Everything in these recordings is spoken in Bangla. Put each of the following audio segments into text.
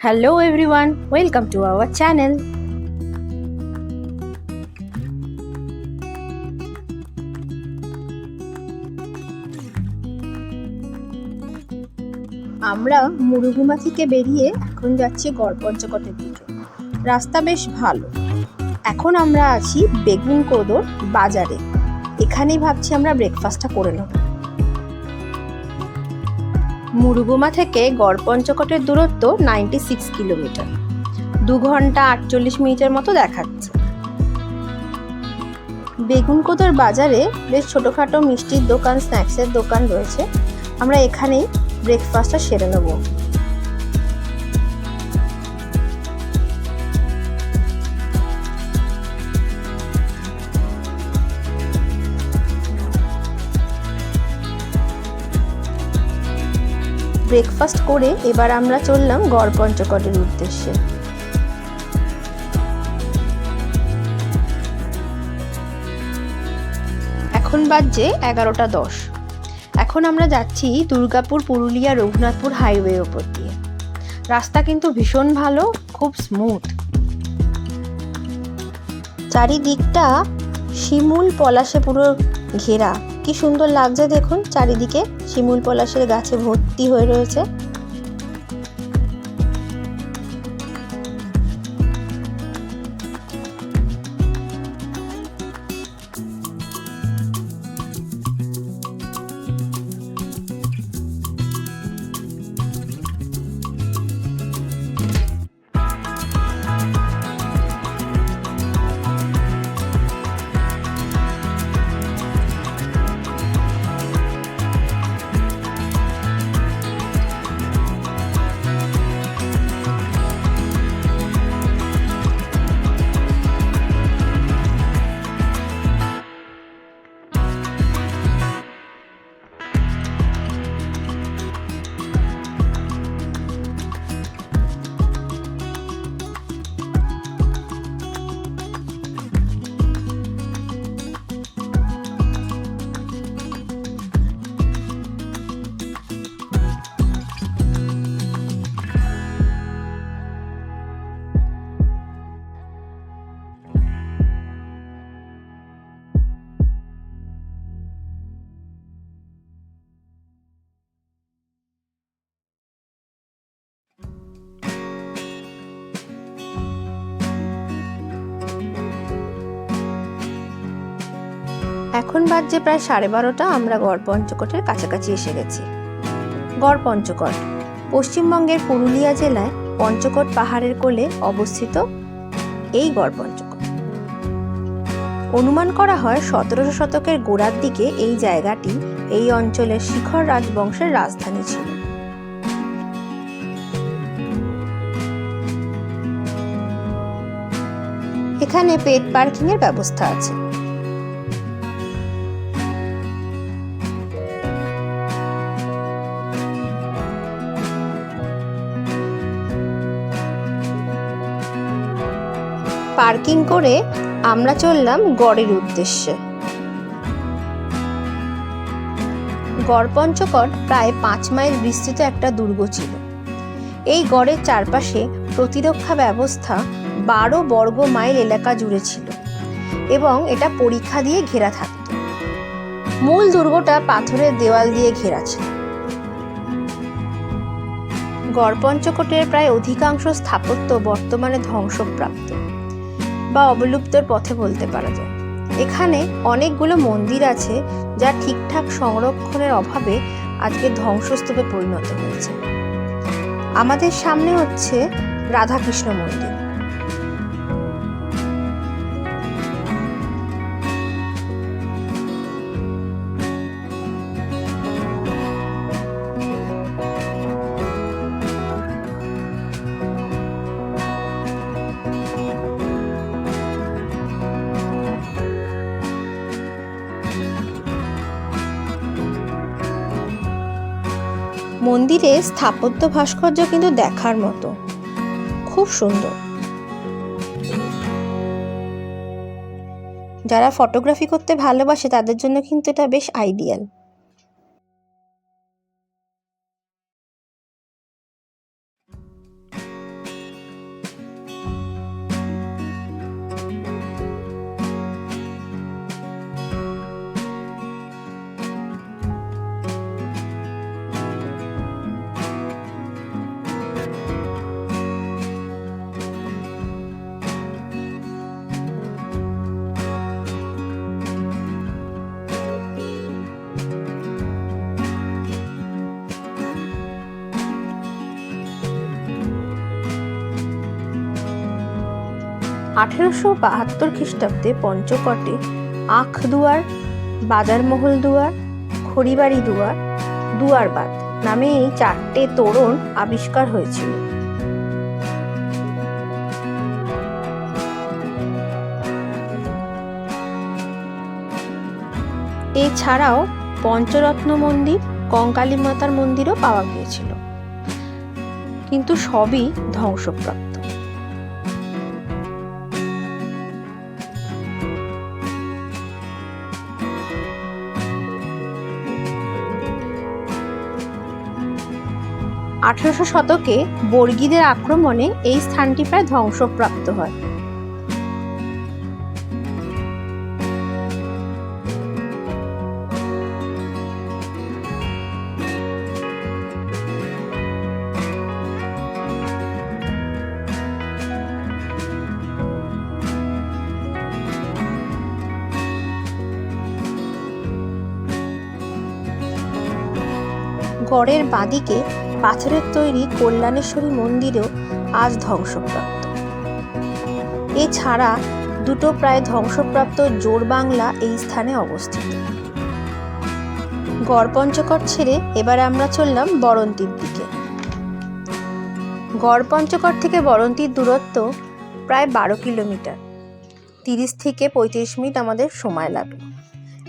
Hello everyone, welcome to our channel. আমরা মুরুগুমা থেকে বেরিয়ে এখন যাচ্ছি গড়পঞ্চকোটের দিকে। রাস্তা বেশ ভালো। এখন আমরা আছি বেগুনকোদর বাজারে। এখানেই ভাবছি আমরা ব্রেকফাস্টটা করে নেব। মুরুগুমা থেকে গড়পঞ্চকোটের দূরত্ব 96 কিলোমিটার। 2 ঘন্টা 48 মিনিটের মতো দেখাচ্ছে। বেগুনকোদর বাজারে বেশ ছোটোখাটো মিষ্টির দোকান, স্ন্যাক্সের দোকান রয়েছে। আমরা এখানেই ব্রেকফাস্টটা সেরে নেব। ব্রেকফাস্ট করে এবার আমরা চললাম গড়পঞ্চকোটের উদ্দেশ্যে। এখন বাজছে 11:10। এখন আমরা যাচ্ছি দুর্গাপুর, পুরুলিয়া, রঘুনাথপুর হাইওয়ের ওপর দিয়ে। রাস্তা কিন্তু ভীষণ ভালো, খুব স্মুথ। চারিদিকটা শিমুল পলাশে পুরো ঘেরা। কি সুন্দর লাগছে দেখুন, চারিদিকে শিমুল পলাশের গাছে ভর্তি হয়ে রয়েছে। এখন বাজছে প্রায় 12:30। আমরা গড়পঞ্চকোটের কাছাকাছি এসে গেছি। গড়পঞ্চকোট পশ্চিমবঙ্গের পুরুলিয়া জেলায় পঞ্চকোট পাহাড়ের কোলে অবস্থিত এই গড়পঞ্চকোট। অনুমান করা হয় 1700 শতকের গোড়ার দিকে এই জায়গাটি এই অঞ্চলের শিখর রাজবংশের রাজধানী ছিল। এখানে পেট পার্কিং এর ব্যবস্থা আছে। পার্কিং করে আমরা চললাম গড়ের উদ্দেশ্যে। গড়পঞ্চকোট প্রায় 5 মাইল বিস্তৃত একটা দুর্গ ছিল। এই গড়ের চারপাশে প্রতিরক্ষা ব্যবস্থা 12 বর্গ মাইল এলাকা জুড়ে ছিল এবং এটা পরিখা দিয়ে ঘেরা থাকত। মূল দুর্গটা পাথরের দেওয়াল দিয়ে ঘেরা ছিল। গড়পঞ্চকোটের প্রায় অধিকাংশ স্থাপত্য বর্তমানে ধ্বংসপ্রাপ্ত বা অবলুপ্তর পথে বলতে পারা যায়। এখানে অনেকগুলো মন্দির আছে যা ঠিকঠাক সংরক্ষণের অভাবে আজকে ধ্বংসস্তূপে পরিণত হয়েছে। আমাদের সামনে হচ্ছে রাধাকৃষ্ণ মন্দির। মন্দিরে স্থাপত্য ভাস্কর্য কিন্তু দেখার মতো, খুব সুন্দর। যারা ফটোগ্রাফি করতে ভালোবাসে তাদের জন্য কিন্তু এটা বেশ আইডিয়াল। 1872 খ্রিস্টাব্দে পঞ্চকোটে আখদুয়ার, বাজারমহল দুয়ার, খড়িবাড়ি দুয়ার, দুয়ারবাদ নামে এই 4টে তোরণ আবিষ্কার হয়েছিল। এছাড়াও পঞ্চরত্ন মন্দির, কঙ্কালী মাতার মন্দিরও পাওয়া গিয়েছিল, কিন্তু সবই ধ্বংসপ্রাপ্ত। আঠারোশো শতকে বর্গীদের আক্রমণে এই স্থানটি প্রায় ধ্বংসপ্রাপ্ত হয়। গড়ের বাঁদিকে পাথরের তৈরি কল্যাণেশ্বরী মন্দিরও আজ ধ্বংসপ্রাপ্ত। এছাড়া দুটো প্রায় ধ্বংসপ্রাপ্ত জোড়বাংলা এই স্থানে অবস্থিত। গড়পঞ্চকোট ছেড়ে এবার আমরা চললাম বরন্তির দিকে। গড়পঞ্চকোট থেকে বরন্তির দূরত্ব প্রায় 12 কিলোমিটার। 30 থেকে 35 মিনিট আমাদের সময় লাগলো।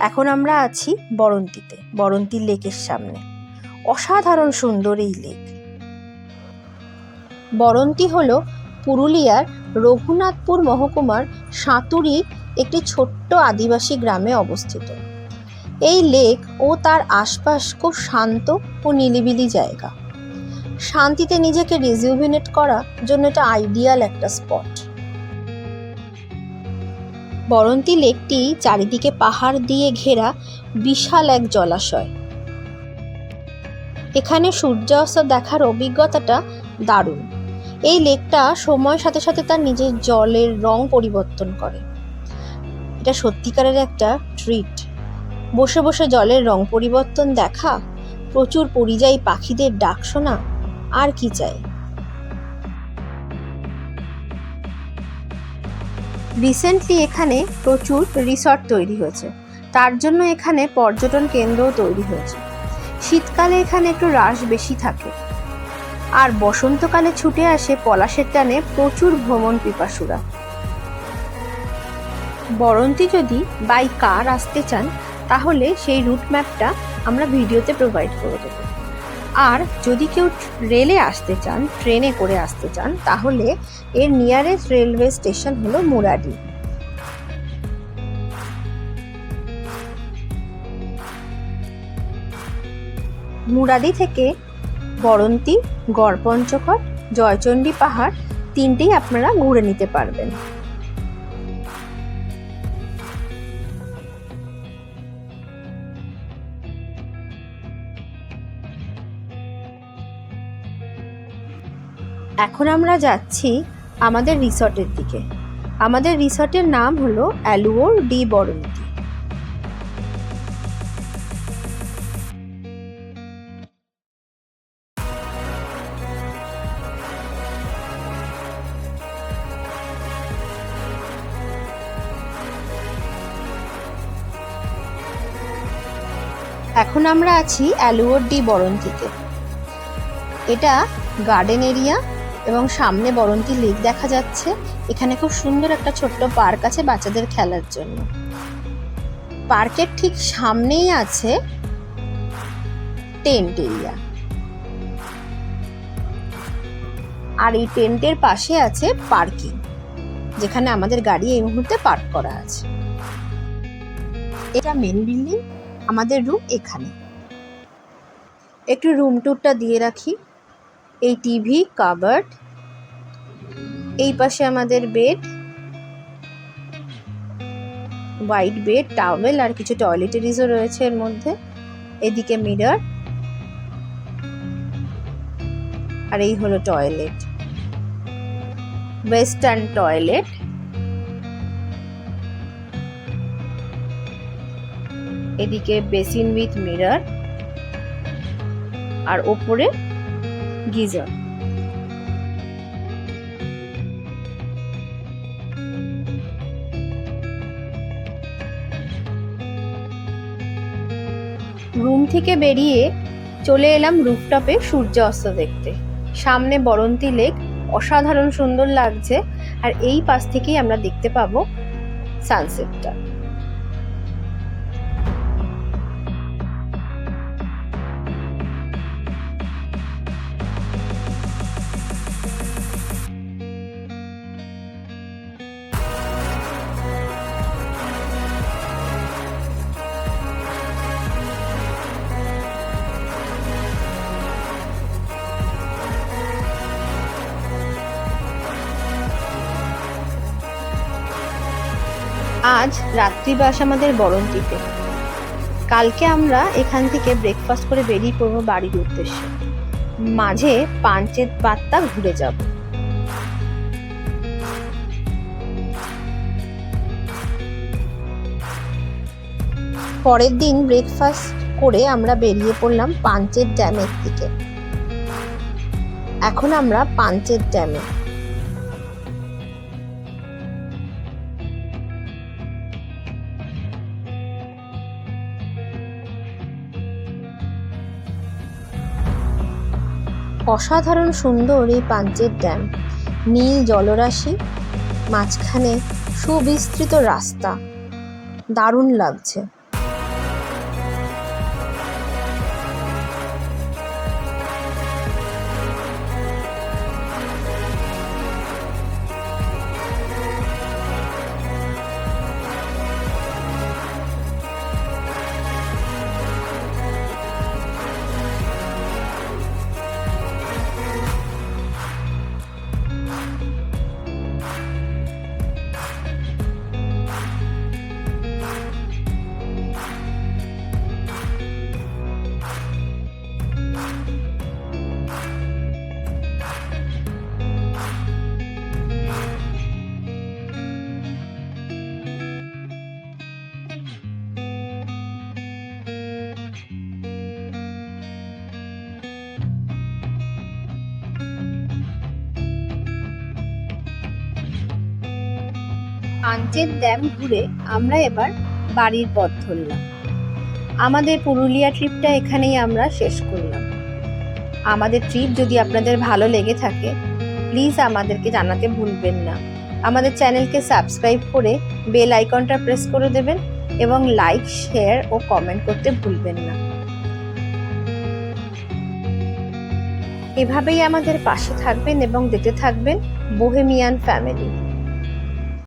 এখন আমরা আছি বরন্তিতে, বরন্তি লেকের সামনে। অসাধারণ সুন্দর এই লেক। বরন্তি হলো পুরুলিয়ার রঘুনাথপুর মহকুমার সাঁতুরি একটি ছোট্ট আদিবাসী গ্রামে অবস্থিত। এই লেক ও তার আশপাশ খুব শান্ত ও নিরিবিলি জায়গা। শান্তিতে নিজেকে রিজুভিনেট করার জন্য এটা আইডিয়াল একটা স্পট। বরন্তি লেকটি চারিদিকে পাহাড় দিয়ে ঘেরা বিশাল এক জলাশয়। এখানে সূর্যাস্ত দেখার অভিজ্ঞতাটা দারুণ। এই লেকটা সময়ের সাথে সাথে তার নিজের জলের রং পরিবর্তন করে। এটা সত্যিকারের একটা ট্রিট। বসে বসে জলের রং পরিবর্তন দেখা, প্রচুর পরিযায়ী পাখিদের ডাক শোনা, আর কি চাই। রিসেন্টলি এখানে প্রচুর রিসর্ট তৈরি হয়েছে, তার জন্য এখানে পর্যটন কেন্দ্রও তৈরি হয়েছে। শীতকালে এখানে একটু রাশ বেশি থাকে, আর বসন্তকালে ছুটে আসে পলাশের টানে প্রচুর ভ্রমণ পিপাসুরা। বরন্তি যদি বাই কার আসতে চান তাহলে সেই রুট ম্যাপটা আমরা ভিডিওতে প্রোভাইড করে দেব। আর যদি কেউ রেলে আসতে চান, ট্রেনে করে আসতে চান, তাহলে এর নিয়ারেস্ট রেলওয়ে স্টেশন হলো মুরাডি। মুরাডি থেকে বরন্তি, গড়পঞ্চকোট, জয়চণ্ডী পাহাড় তিনটেই আপনারা ঘুরে নিতে পারবেন। এখন আমরা যাচ্ছি আমাদের রিসর্টের দিকে। আমাদের রিসর্টের নাম হলো অ্যালুওর ডি বরন্তি। এখন আমরা আছি অ্যালুওর ডি বরন্তিতে। এটা গার্ডেন এরিয়া এবং সামনে বরন্তি লেক দেখা যাচ্ছে। এখানে খুব সুন্দর একটা ছোট্ট পার্ক আছে বাচ্চাদের খেলার জন্য। পার্কের ঠিক সামনেই আছে টেন্ট এরিয়া, আর এই টেন্টের পাশে আছে পার্কিং, যেখানে আমাদের গাড়ি এই মুহূর্তে পার্ক করা আছে। এটা মেন বিল্ডিং, আমাদের রুম এখানে। একটু রুম ট্যুরটা দিয়ে রাখি। এই টিভি, কাবার্ড, এই পাশে আমাদের বেড, হোয়াইট বেড, টাওয়েল আর কিছু টয়লেটারিজও রয়েছে এর মধ্যে। এদিকে মিরর, আর এই হলো টয়লেট, ওয়েস্টার্ন টয়লেট। এদিকে বেসিন উইথ মিরর, আর ওপরে গিজার। রুম থেকে বেরিয়ে চলে এলাম রুফটপে সূর্য অস্ত দেখতে। সামনে বরন্তী লেক, অসাধারণ সুন্দর লাগছে। আর এই পাশ থেকেই আমরা দেখতে পাবো সানসেটটা। আজ রাত্রিবাস আমাদের বরন্তিতে। কালকে আমরা এখান থেকে ব্রেকফাস্ট করে বেরিয়ে পড়বো বাড়ির উদ্দেশ্যে। মাঝে পাঞ্চেত বাত্তা ঘুরে যাব। পরের দিন ব্রেকফাস্ট করে আমরা বেরিয়ে পড়লাম পাঞ্চেত ড্যামের দিকে। এখন আমরা পাঞ্চেত ড্যামে। অসাধারণ সুন্দর এই পাঞ্চেত ড্যাম। নীল জলরাশি, মাঝখানে সুবিস্তৃত রাস্তা, দারুণ লাগছে। পাঞ্চেত ড্যাম ঘুরে আমরা এবার বাড়ির পথ ধরলাম। আমাদের পুরুলিয়া ট্রিপটা এখানেই আমরা শেষ করলাম। আমাদের ট্রিপ যদি আপনাদের ভালো লেগে থাকে, প্লিজ আমাদেরকে জানাতে ভুলবেন না। আমাদের চ্যানেলকে সাবস্ক্রাইব করে বেল আইকনটা প্রেস করে দেবেন এবং লাইক, শেয়ার ও কমেন্ট করতে ভুলবেন না। এভাবেই আমাদের পাশে থাকবেন এবং দেখতে থাকবেন বোহেমিয়ান ফ্যামিলি।